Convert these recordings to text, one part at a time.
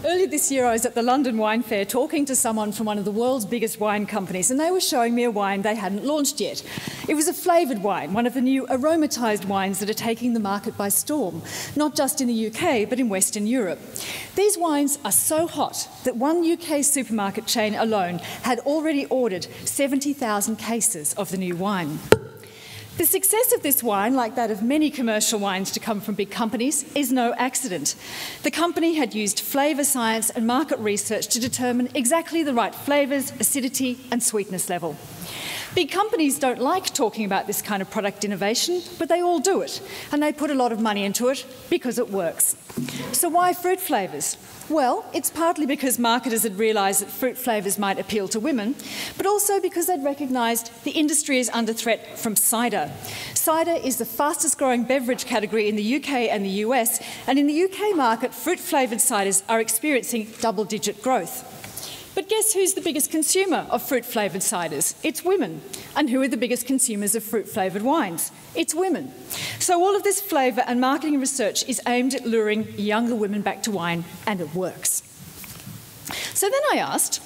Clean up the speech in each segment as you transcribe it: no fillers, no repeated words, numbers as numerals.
Earlier this year, I was at the London Wine Fair talking to someone from one of the world's biggest wine companies, and they were showing me a wine they hadn't launched yet. It was a flavoured wine, one of the new aromatised wines that are taking the market by storm, not just in the UK, but in Western Europe. These wines are so hot that one UK supermarket chain alone had already ordered 70,000 cases of the new wine. The success of this wine, like that of many commercial wines to come from big companies, is no accident. The company had used flavour science and market research to determine exactly the right flavours, acidity and sweetness level. Big companies don't like talking about this kind of product innovation, but they all do it, and they put a lot of money into it because it works. So why fruit flavours? Well, it's partly because marketers had realised that fruit flavours might appeal to women, but also because they'd recognised the industry is under threat from cider. Cider is the fastest growing beverage category in the UK and the US, and in the UK market, fruit flavoured ciders are experiencing double-digit growth. But guess who's the biggest consumer of fruit-flavoured ciders? It's women. And who are the biggest consumers of fruit-flavoured wines? It's women. So all of this flavour and marketing research is aimed at luring younger women back to wine, and it works. So then I asked,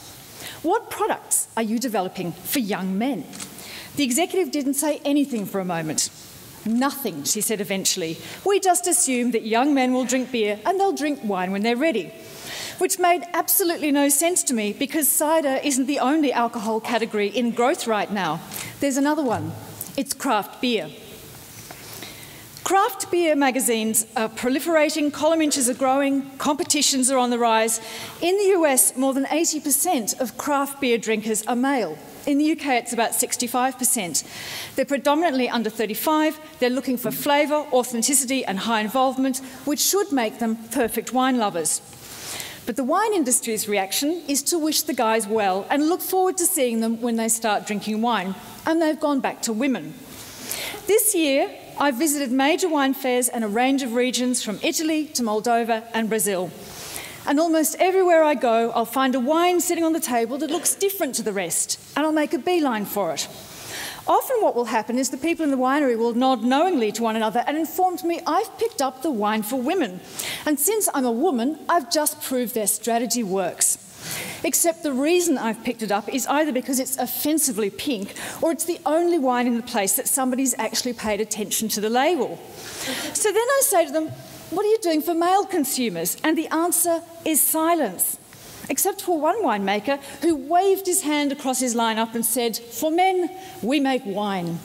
what products are you developing for young men? The executive didn't say anything for a moment. Nothing, she said eventually. We just assume that young men will drink beer and they'll drink wine when they're ready. Which made absolutely no sense to me because cider isn't the only alcohol category in growth right now. There's another one. It's craft beer. Craft beer magazines are proliferating, column inches are growing, competitions are on the rise. In the US, more than 80% of craft beer drinkers are male. In the UK, it's about 65%. They're predominantly under 35. They're looking for flavour, authenticity and high involvement, which should make them perfect wine lovers. But the wine industry's reaction is to wish the guys well and look forward to seeing them when they start drinking wine. And they've gone back to women. This year, I've visited major wine fairs and a range of regions from Italy to Moldova and Brazil. And almost everywhere I go, I'll find a wine sitting on the table that looks different to the rest, and I'll make a beeline for it. Often what will happen is the people in the winery will nod knowingly to one another and inform me I've picked up the wine for women. And since I'm a woman, I've just proved their strategy works. Except the reason I've picked it up is either because it's offensively pink or it's the only wine in the place that somebody's actually paid attention to the label. So then I say to them, what are you doing for male consumers? And the answer is silence. Except for one winemaker who waved his hand across his lineup and said, for men, we make wine.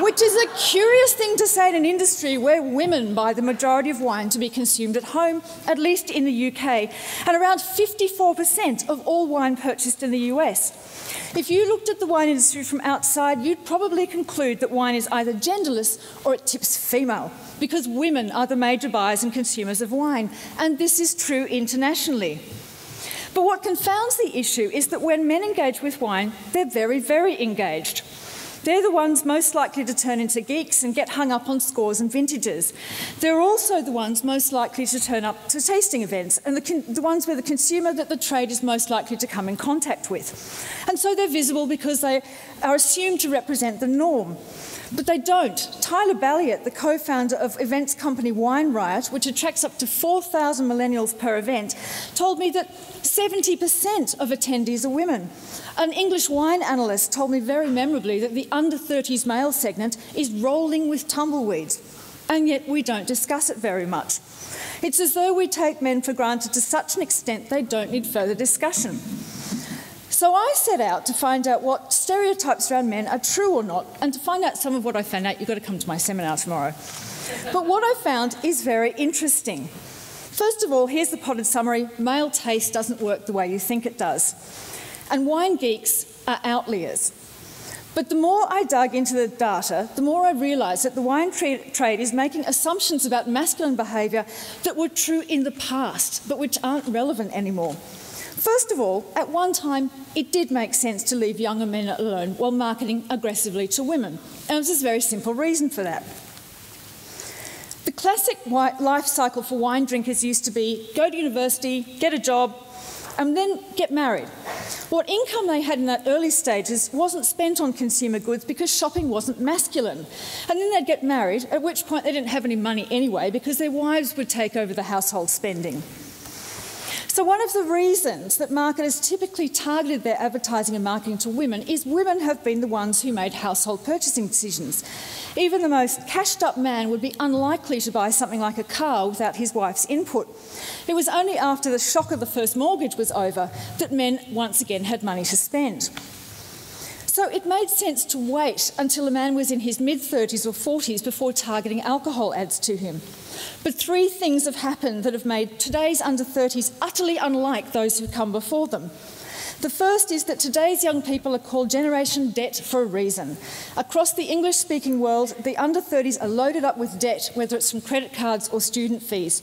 Which is a curious thing to say in an industry where women buy the majority of wine to be consumed at home, at least in the UK, and around 54% of all wine purchased in the US. If you looked at the wine industry from outside, you'd probably conclude that wine is either genderless or it tips female, because women are the major buyers and consumers of wine, and this is true internationally. But what confounds the issue is that when men engage with wine, they're very, very engaged. They're the ones most likely to turn into geeks and get hung up on scores and vintages. They're also the ones most likely to turn up to tasting events and the ones where the consumer that the trade is most likely to come in contact with. And so they're visible because they are assumed to represent the norm. But they don't. Tyler Balliet, the co-founder of events company Wine Riot, which attracts up to 4,000 millennials per event, told me that 70% of attendees are women. An English wine analyst told me very memorably that the under-30s male segment is rolling with tumbleweeds, and yet we don't discuss it very much. It's as though we take men for granted to such an extent they don't need further discussion. So I set out to find out what stereotypes around men are true or not, and to find out some of what I found out, you've got to come to my seminar tomorrow. But what I found is very interesting. First of all, here's the potted summary. Male taste doesn't work the way you think it does. And wine geeks are outliers. But the more I dug into the data, the more I realised that the wine trade is making assumptions about masculine behaviour that were true in the past, but which aren't relevant anymore. First of all, at one time, it did make sense to leave younger men alone while marketing aggressively to women. And there's this very simple reason for that. The classic life cycle for wine drinkers used to be go to university, get a job, and then get married. What income they had in that early stages wasn't spent on consumer goods because shopping wasn't masculine. And then they'd get married, at which point they didn't have any money anyway because their wives would take over the household spending. So one of the reasons that marketers typically targeted their advertising and marketing to women is women have been the ones who made household purchasing decisions. Even the most cashed-up man would be unlikely to buy something like a car without his wife's input. It was only after the shock of the first mortgage was over that men once again had money to spend. So it made sense to wait until a man was in his mid-30s or 40s before targeting alcohol ads to him. But three things have happened that have made today's under-30s utterly unlike those who come before them. The first is that today's young people are called Generation Debt for a reason. Across the English-speaking world, the under-30s are loaded up with debt, whether it's from credit cards or student fees.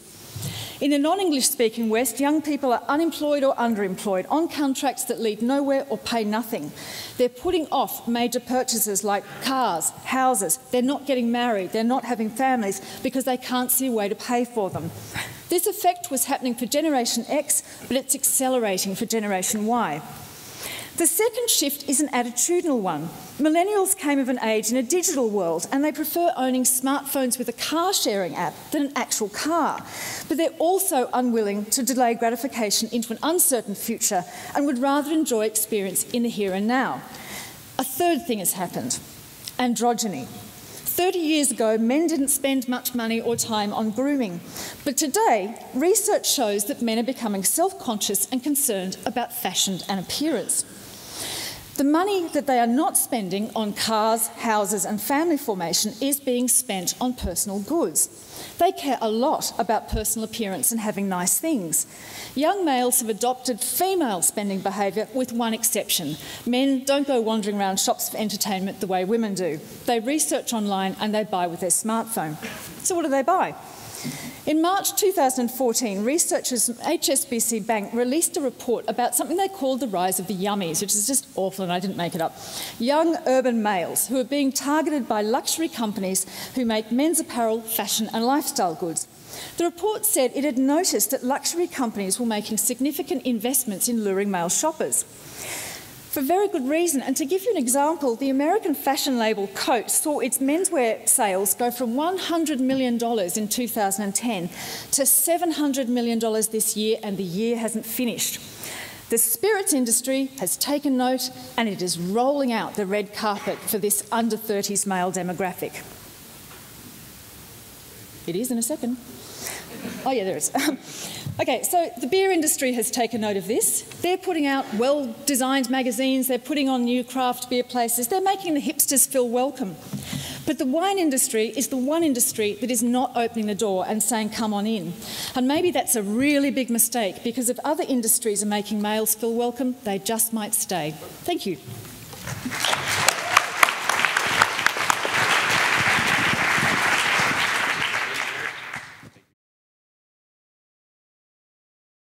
In the non-English-speaking West, young people are unemployed or underemployed, on contracts that lead nowhere or pay nothing. They're putting off major purchases like cars, houses. They're not getting married. They're not having families because they can't see a way to pay for them. This effect was happening for Generation X, but it's accelerating for Generation Y. The second shift is an attitudinal one. Millennials came of an age in a digital world and they prefer owning smartphones with a car-sharing app than an actual car. But they're also unwilling to delay gratification into an uncertain future and would rather enjoy experience in the here and now. A third thing has happened: androgyny. 30 years ago, men didn't spend much money or time on grooming. But today, research shows that men are becoming self-conscious and concerned about fashion and appearance. The money that they are not spending on cars, houses and family formation is being spent on personal goods. They care a lot about personal appearance and having nice things. Young males have adopted female spending behaviour with one exception. Men don't go wandering around shops for entertainment the way women do. They research online and they buy with their smartphone. So what do they buy? In March 2014, researchers from HSBC Bank released a report about something they called the rise of the yummies, which is just awful and I didn't make it up. Young urban males who are being targeted by luxury companies who make men's apparel, fashion and lifestyle goods. The report said it had noticed that luxury companies were making significant investments in luring male shoppers. For very good reason. And to give you an example, the American fashion label Coat saw its menswear sales go from $100 million in 2010 to $700 million this year, and the year hasn't finished. The spirits industry has taken note and it is rolling out the red carpet for this under-30s male demographic. It is in a second. Oh yeah, there is. Okay, so the beer industry has taken note of this. They're putting out well-designed magazines, they're putting on new craft beer places, they're making the hipsters feel welcome. But the wine industry is the one industry that is not opening the door and saying, come on in. And maybe that's a really big mistake, because if other industries are making males feel welcome, they just might stay. Thank you.